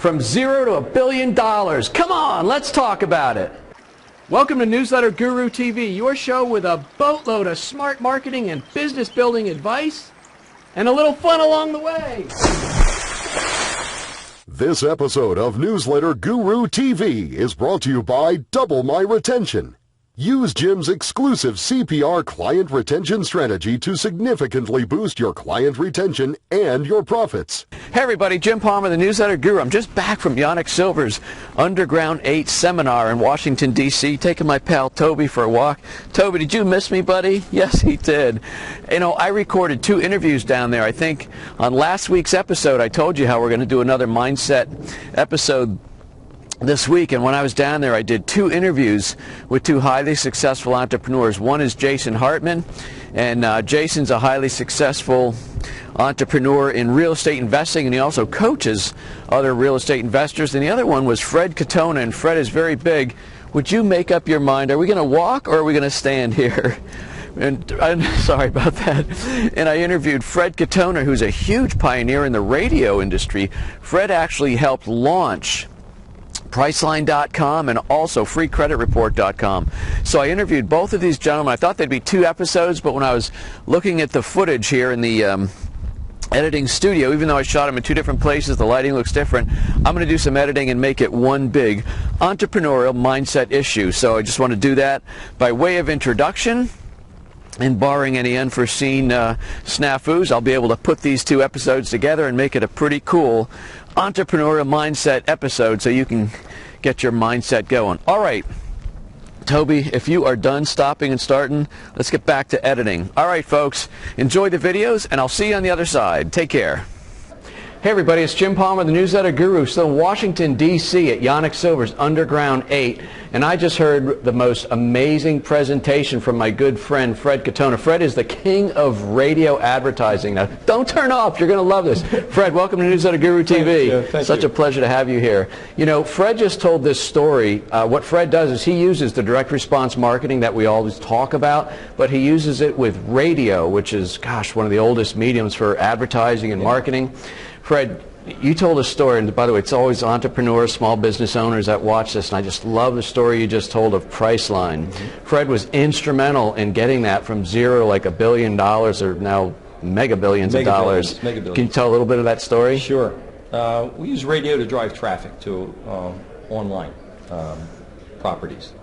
From $0 to $1 billion. Come on, let's talk about it. Welcome to Newsletter Guru TV, your show with a boatload of smart marketing and business building advice, and a little fun along the way. This episode of Newsletter Guru TV is brought to you by Double My Retention. Use Jim's exclusive CPR client retention strategy to significantly boost your client retention and your profits. Hey everybody, Jim Palmer, the Newsletter Guru. I'm just back from Yannick Silver's Underground 8 seminar in Washington, D.C., taking my pal Toby for a walk. Toby, did you miss me, buddy? Yes, he did. You know, I recorded 2 interviews down there. I think on last week's episode, I told you how we're going to do another mindset episode this week, and when I was down there I did 2 interviews with 2 highly successful entrepreneurs. One is Jason Hartman, and Jason's a highly successful entrepreneur in real estate investing, and he also coaches other real estate investors. And the other one was Fred Katona, and Fred is very big. Would you make up your mind, are we going to walk or are we going to stand here? And I'm sorry about that. And I interviewed Fred Katona, who's a huge pioneer in the radio industry. Fred actually helped launch Priceline.com and also FreeCreditReport.com. So I interviewed both of these gentlemen. I thought they'd be 2 episodes, but when I was looking at the footage here in the editing studio, even though I shot them in 2 different places, the lighting looks different, I'm going to do some editing and make it one big entrepreneurial mindset issue. So I just want to do that by way of introduction. And barring any unforeseen snafus, I'll be able to put these 2 episodes together and make it a pretty cool entrepreneurial mindset episode so you can get your mindset going. All right, Toby, if you are done stopping and starting, let's get back to editing. All right, folks, enjoy the videos, and I'll see you on the other side. Take care. Hey everybody, it's Jim Palmer, the Newsletter Guru, still in Washington, D.C. at Yannick Silver's Underground 8. And I just heard the most amazing presentation from my good friend, Fred Katona. Fred is the king of radio advertising. Now, don't turn off. You're going to love this. Fred, welcome to Newsletter Guru TV. Thank Such you. a pleasure to have you here. You know, Fred just told this story. What Fred does is he uses the direct response marketing that we always talk about, but he uses it with radio, which is, gosh, one of the oldest mediums for advertising and marketing. Fred, you told a story, and by the way, it's always entrepreneurs, small business owners that watch this, and I just love the story you just told of Priceline. Fred was instrumental in getting that from 0 to like $1 billion, or now mega billions of dollars. Mega billions. Can you tell a little bit of that story? Sure. We use radio to drive traffic to online properties.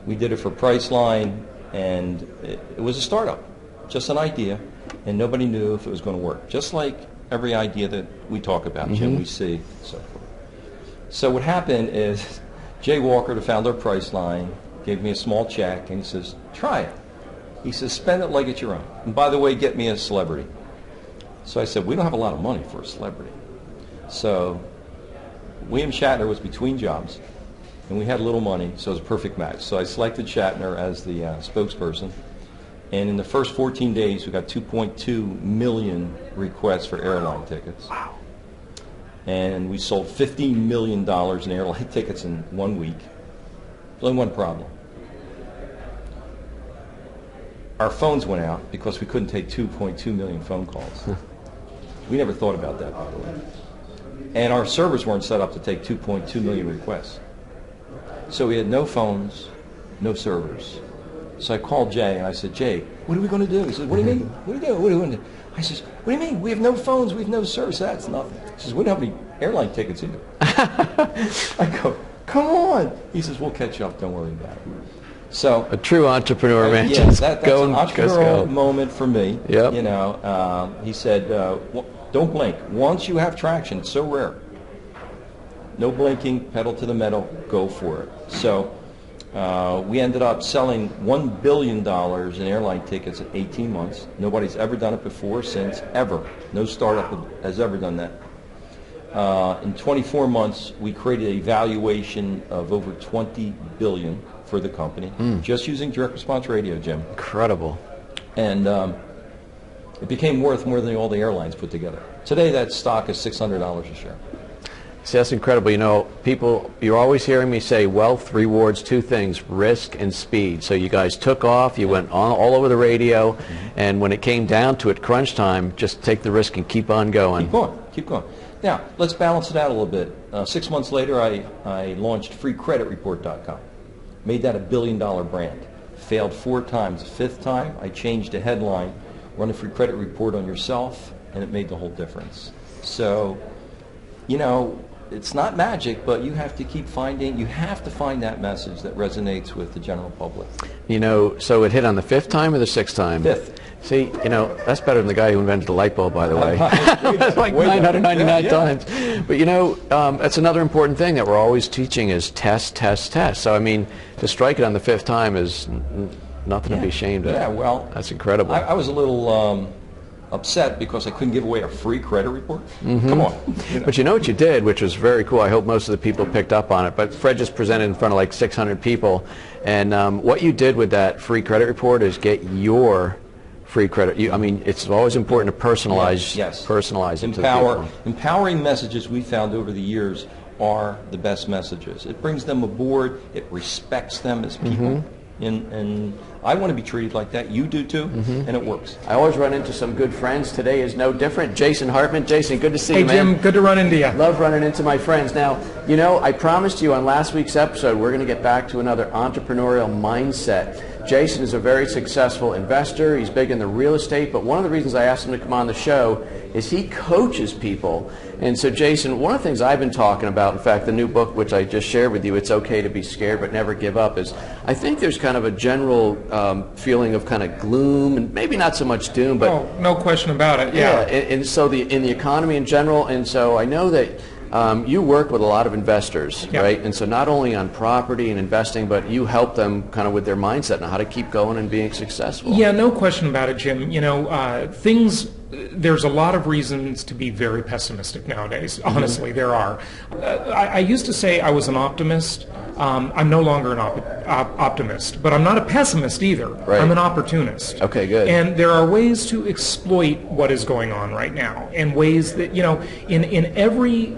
We did it for Priceline, and it was a startup, just an idea, and nobody knew if it was going to work. Just like every idea that we talk about, Jim, we see, so forth. So what happened is Jay Walker, the founder of Priceline, gave me a small check, and he says, try it. He says, spend it like it's your own. And by the way, get me a celebrity. So I said, we don't have a lot of money for a celebrity. So William Shatner was between jobs, and we had a little money, so it was a perfect match. So I selected Shatner as the spokesperson. And in the first 14 days, we got 2.2 million requests for airline tickets. Wow. And we sold $50 million in airline tickets in 1 week. There's only one problem. Our phones went out because we couldn't take 2.2 million phone calls. We never thought about that, by the way. And our servers weren't set up to take 2.2 million requests. So we had no phones, no servers. So I called Jay and I said, Jay, what are we going to do? He said, what do you mean? What are you doing? What are we going to do? I said, what do you mean? We have no phones, we have no service. That's nothing. He says, we don't have any airline tickets either. I go, come on. He says, we'll catch up, don't worry about it. So A true entrepreneur, man. yeah, Just that's go an and just entrepreneurial go. moment for me. Yep. You know, he said, don't blink. Once you have traction, it's so rare. No blinking, pedal to the metal, go for it. So we ended up selling $1 billion in airline tickets in 18 months. Nobody's ever done it before, since, ever. No startup has ever done that. In 24 months, we created a valuation of over $20 billion for the company, just using direct response radio, Jim. Incredible. And it became worth more than all the airlines put together. Today, that stock is $600 a share. See, that's incredible. You know, people, you're always hearing me say wealth rewards 2 things, risk and speed. So you guys took off, you went on all over the radio, and when it came down to it, crunch time, just take the risk and keep on going. Keep going, keep going. Now, let's balance it out a little bit. 6 months later, I launched freecreditreport.com. Made that $1 billion brand. Failed 4 times. The 5th time, I changed the headline, run a free credit report on yourself, and it made the whole difference. So, you know, it's not magic, but you have to keep finding, you have to find that message that resonates with the general public. You know, so it hit on the 5th time or the 6th time? 5th. See, you know, that's better than the guy who invented the light bulb, by the way. That's like 999 times. But, you know, that's another important thing that we're always teaching is test, test, test. So, I mean, to strike it on the 5th time is nothing to be ashamed of. Yeah, well, that's incredible. I was a little upset because I couldn't give away a free credit report. Come on. You know. But you know what you did, which was very cool. I hope most of the people picked up on it. But Fred just presented in front of like 600 people. And what you did with that free credit report is get your free credit. I mean, it's always important to personalize, personalize it to the people. Empowering messages we found over the years are the best messages. It brings them aboard. It respects them as people. And I want to be treated like that. You do too, and it works. I always run into some good friends. Today is no different. Jason Hartman. Jason, good to see you, man. Hey, Jim, good to run into you. Love running into my friends. Now, you know, I promised you on last week's episode we're going to get back to another entrepreneurial mindset. Jason is a very successful investor. He's big in the real estate, but one of the reasons I asked him to come on the show is he coaches people. And so, Jason, one of the things I've been talking about, in fact, the new book, which I just shared with you, It's Okay to Be Scared But Never Give Up, is I think there's kind of a general feeling of kind of gloom and maybe not so much doom, but... Oh, no question about it, yeah. And so in the economy in general, and so I know that you work with a lot of investors, right? And so not only on property and investing, but you help them kind of with their mindset and how to keep going and being successful. Yeah, no question about it, Jim. You know, there's a lot of reasons to be very pessimistic nowadays. Honestly, there are. I used to say I was an optimist. I'm no longer an optimist, but I'm not a pessimist either. Right. I'm an opportunist. Okay, good. And there are ways to exploit what is going on right now, and ways that, you know, in every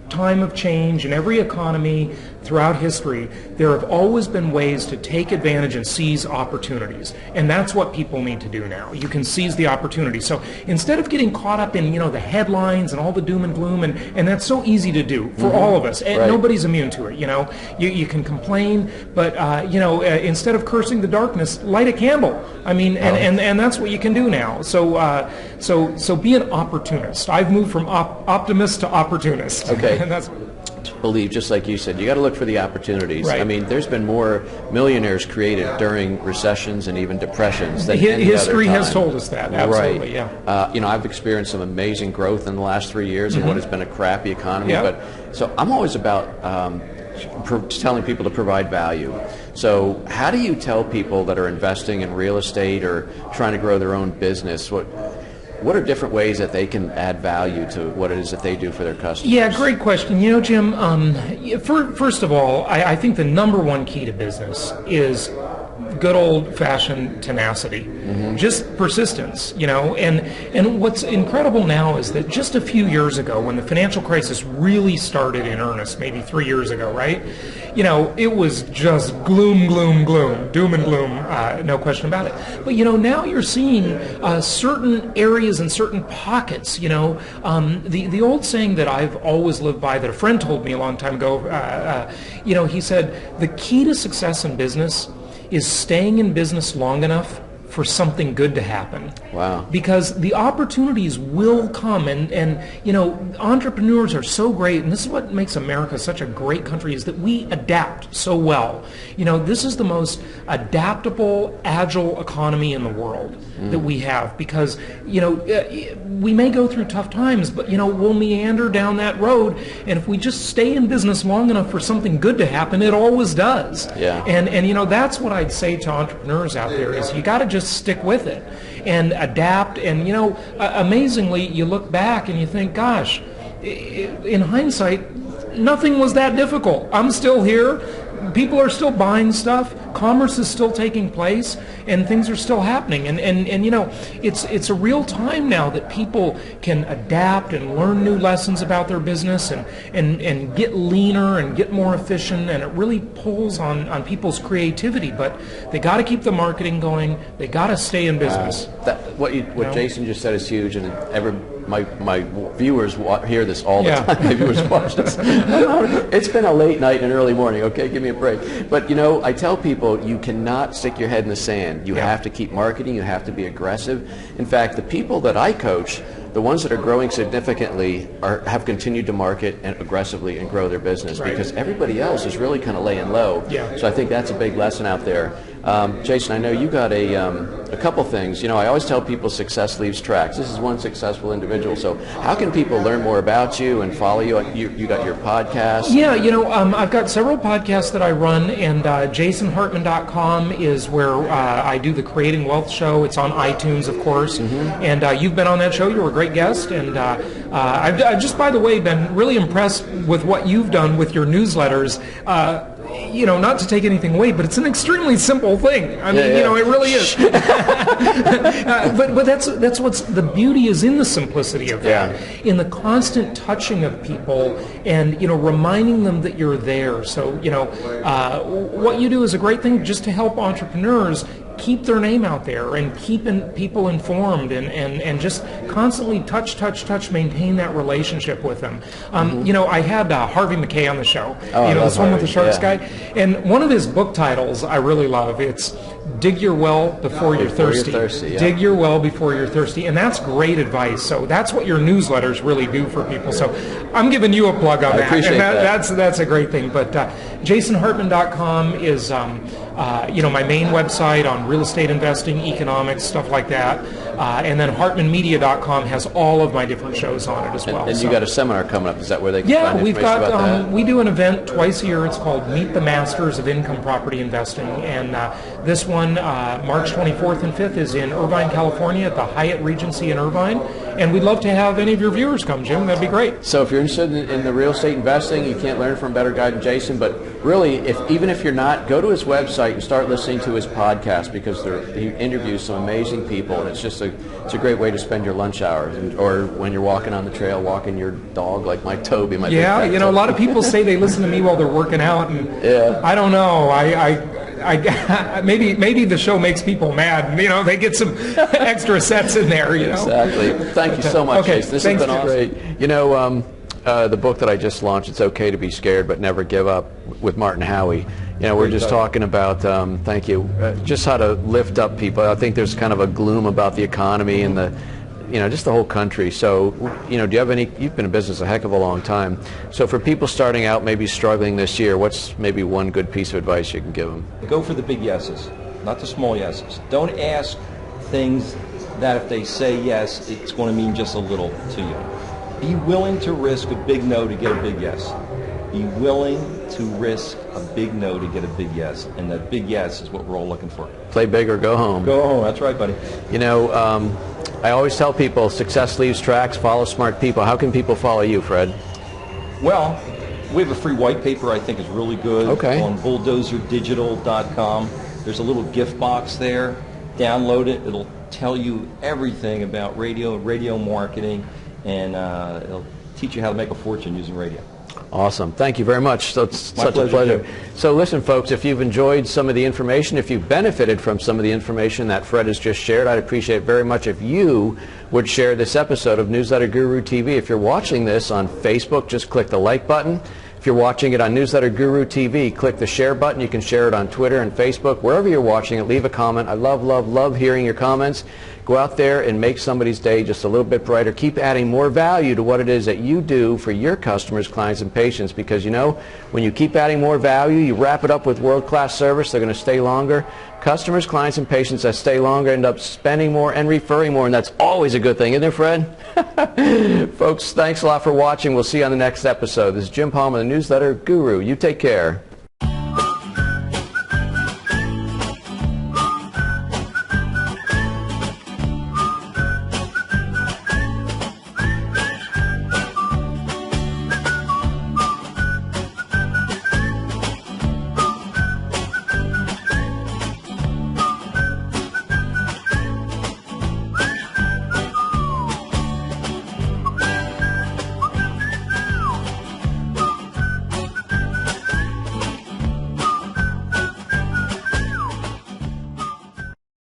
time of change, in every economy throughout history, there have always been ways to take advantage and seize opportunities. And that's what people need to do now. You can seize the opportunity. So instead of getting caught up in, you know, the headlines and all the doom and gloom, and that's so easy to do for all of us. And nobody's immune to it, you know. You can complain, but, you know, instead of cursing the darkness, light a candle. I mean, and that's what you can do now. So be an opportunist. I've moved from optimist to opportunist. Okay. And that's believe, just like you said, you got to look for the opportunities. Right. I mean, there's been more millionaires created during recessions and even depressions than any history other time. has told us that. Absolutely, yeah. You know, I've experienced some amazing growth in the last 3 years in what has been a crappy economy. Yeah. But so I'm always about telling people to provide value. So how do you tell people that are investing in real estate or trying to grow their own business, what are different ways that they can add value to what it is that they do for their customers? Yeah, great question. You know, Jim, first of all, I think the number one key to business is good old-fashioned tenacity, just persistence, you know. And what's incredible now is that just a few years ago, when the financial crisis really started in earnest, maybe 3 years ago, right? You know, it was just gloom, gloom, gloom, doom and gloom, no question about it. But, you know, now you're seeing certain areas and certain pockets, you know. The old saying that I've always lived by, that a friend told me a long time ago, you know, he said, the key to success in business is staying in business long enough for something good to happen. Wow. Because the opportunities will come, and you know, entrepreneurs are so great, and this is what makes America such a great country, is that we adapt so well. You know, this is the most adaptable, agile economy in the world that we have, because, you know, we may go through tough times, but, you know, we'll meander down that road, and if we just stay in business long enough for something good to happen, it always does. Yeah. And you know, that's what I'd say to entrepreneurs out there, is you got to just stick with it and adapt. And, you know, amazingly, you look back and you think, gosh, in hindsight, nothing was that difficult. I'm still here. People are still buying stuff. Commerce is still taking place, and things are still happening. And you know, it's a real time now that people can adapt and learn new lessons about their business and get leaner and get more efficient, and it really pulls on people's creativity. But they got to keep the marketing going. They got to stay in business. What Jason just said is huge, and my viewers hear this all the Yeah. time. My viewers watch this. It's been a late night and an early morning. Okay, give me a break. But you know, I tell people you cannot stick your head in the sand. You have to keep marketing. You have to be aggressive. In fact, the people that I coach, the ones that are growing significantly have continued to market and aggressively and grow their business because everybody else is really kind of laying low. Yeah. So I think that's a big lesson out there. Jason, I know you got a couple things. You know, I always tell people success leaves tracks. This is one successful individual. So how can people learn more about you and follow you? You got your podcast? Yeah, you know, I've got several podcasts that I run, and jasonhartman.com is where I do the Creating Wealth show. It's on iTunes, of course. And you've been on that show. You were a great guest. And I've just, by the way, been really impressed with what you've done with your newsletters. You know, not to take anything away, but it's an extremely simple thing. I mean, you know, it really is. But that's what's the beauty is in the simplicity of that, in the constant touching of people, and you know, reminding them that you're there. So you know, what you do is a great thing just to help entrepreneurs keep their name out there and keep people informed and just constantly touch, maintain that relationship with them. You know, I had Harvey McKay on the show, you know, this one with the sharks guy, and one of his book titles I really love. It's Dig Your Well Before You're Thirsty. Dig Your Well Before You're Thirsty, and that's great advice. So that's what your newsletters really do for people. So I'm giving you a plug on that. Appreciate that. That's a great thing. But jasonhartman.com is you know, my main website on real estate investing, economics, stuff like that. And then hartmanmedia.com has all of my different shows on it as well. And you got a seminar coming up. Is that where they can find we've information got about that? we do an event twice a year. It's called Meet the Masters of Income Property Investing, and this one March 24th and 5th is in Irvine, California at the Hyatt Regency in Irvine. And we'd love to have any of your viewers come, Jim. That'd be great. So if you're interested in the real estate investing, you can't learn from a better guy than Jason. But really, even if you're not, go to his website and start listening to his podcast, because he interviews some amazing people, and it's just it's a great way to spend your lunch hours, or when you're walking on the trail, walking your dog like my Toby. My you know, a lot of people say they listen to me while they're working out, and I don't know. I maybe the show makes people mad. You know, they get some extra sets in there. You know, exactly. Thank you so much, Jason. This has been awesome. Great. You know, the book that I just launched, It's Okay to Be Scared But Never Give Up, with Martin Howie. You know, we're just talking about, thank you, just how to lift up people. I think there's kind of a gloom about the economy and just the whole country. So, you know, do you have you've been in business a heck of a long time. So for people starting out, maybe struggling this year, what's maybe one good piece of advice you can give them? Go for the big yeses, not the small yeses. Don't ask things that if they say yes, it's going to mean just a little to you. Be willing to risk a big no to get a big yes. Be willing to risk a big no to get a big yes, and that big yes is what we're all looking for. Play big or go home. Go home, that's right, buddy. You know, I always tell people, success leaves tracks, follow smart people. How can people follow you, Fred? Well, we have a free white paper I think is really good on bulldozerdigital.com. There's a little gift box there. Download it. It'll tell you everything about radio marketing, and it'll teach you how to make a fortune using radio. Awesome. Thank you very much. So it's such a pleasure. pleasure. So listen, folks, if you've enjoyed some of the information, if you've benefited from some of the information that Fred has just shared, I'd appreciate it very much if you would share this episode of Newsletter Guru TV. If you're watching this on Facebook, just click the like button. If you're watching it on Newsletter Guru TV, click the share button. You can share it on Twitter and Facebook. Wherever you're watching it, leave a comment. I love hearing your comments. Go out there and make somebody's day just a little bit brighter. Keep adding more value to what it is that you do for your customers, clients, and patients, because, you know, when you keep adding more value, you wrap it up with world-class service, they're going to stay longer. Customers, clients, and patients that stay longer end up spending more and referring more, and that's always a good thing, isn't it, Fred? Folks, thanks a lot for watching. We'll see you on the next episode. This is Jim Palmer, the Newsletter Guru. You take care.